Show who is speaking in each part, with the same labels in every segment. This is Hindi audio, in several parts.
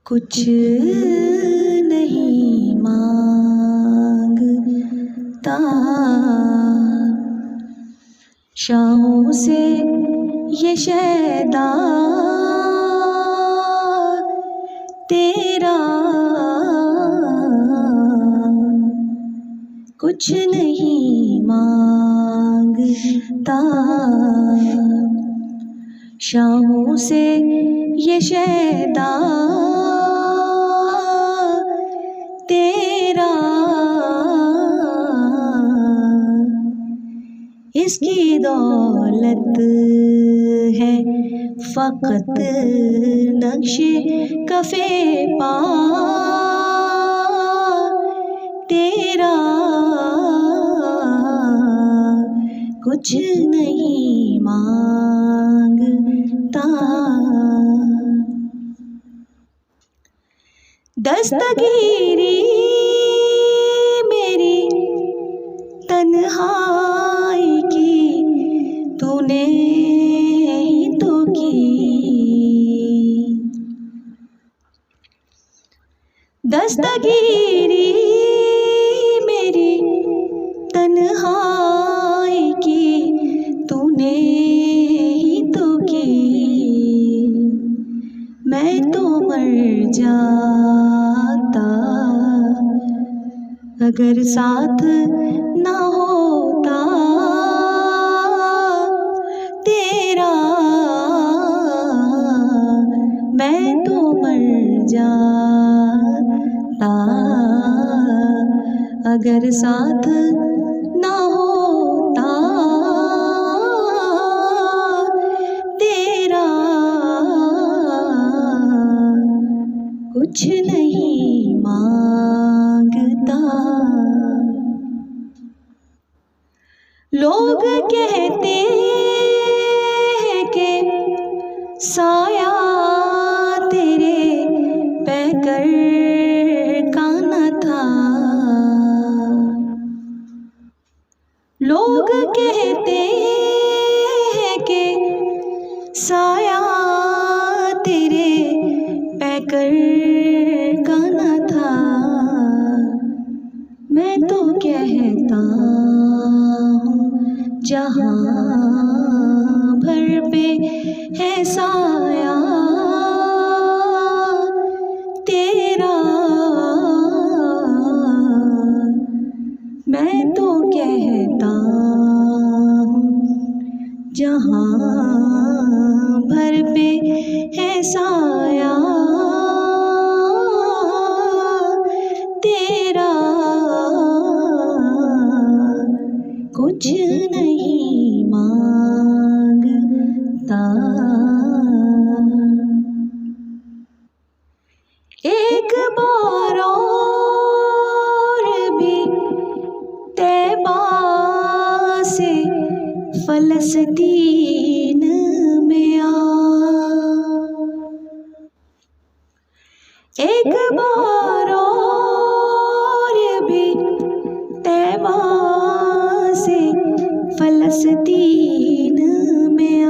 Speaker 1: कुछ नहीं मांगता शाहों से ये शैदा तेरा, कुछ नहीं मांगता शाहों से ये शैदा तेरा। इसकी दौलत है फ़क़त नक्शे कफ़े पा तेरा, कुछ नहीं मांगता। दस्तगीरी मेरी तन्हाई की तूने ही तो की, दस्तगीरी मेरी तन्हाई की तूने ही तो की। मैं तो मर जाता अगर साथ ना होता तेरा, मैं तो मर जाता अगर साथ ना होता तेरा, कुछ नहीं मांगता। लोग कहते हैं कि साया तेरे पैकर का न था, लोग कहते हैं कि साया तेरे पैकर का न था। मैं तो कहता हूँ जहाँ भर पे है साया तेरा, मैं तो कहता हूँ जहाँ भर पे है साया तेरा, कुछ नहीं मांगता। एक बार और भी तैबा से फ़लस्तीन में आ, एक बार और भी तैबा से फ़लस्तीन में आ,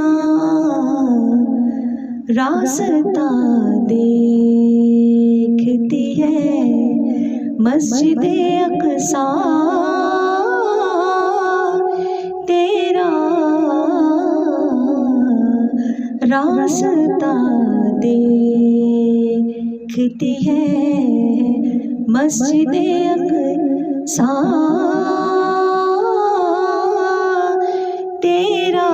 Speaker 1: रास्ता देखती है मस्जिद अक़सा तेरा, रास्ता देखती है मस्जिद अक़सा तेरा,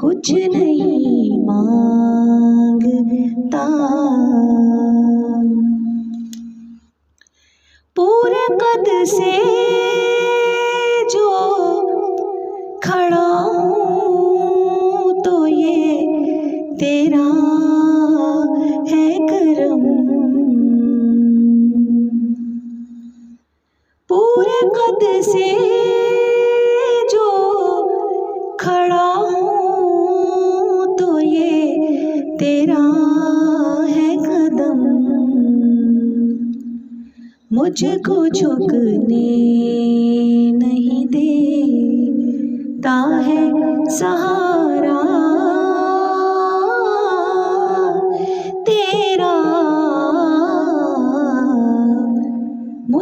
Speaker 1: कुछ नहीं मांगता। पूरे कद से जो खड़ा हूँ तो ये तेरा है करम, पूरे कद से जो खड़ा हूँ तो ये तेरा है कदम, मुझको झुकने नहीं देता है सहारा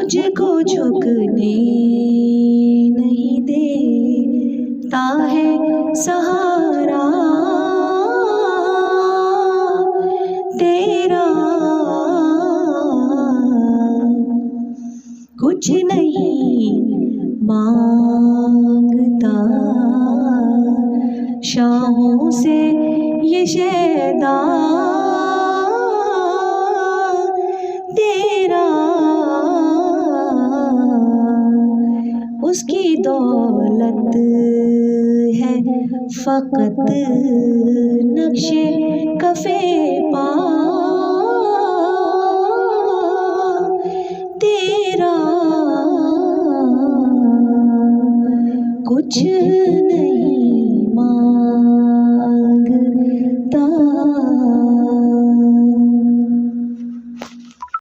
Speaker 1: मुझको झुकने नहीं देता है सहारा तेरा। कुछ नहीं मांगता शाहों से ये शैदा तेरा। उसकी दौलत है फ़क़त नक्शे कफ़े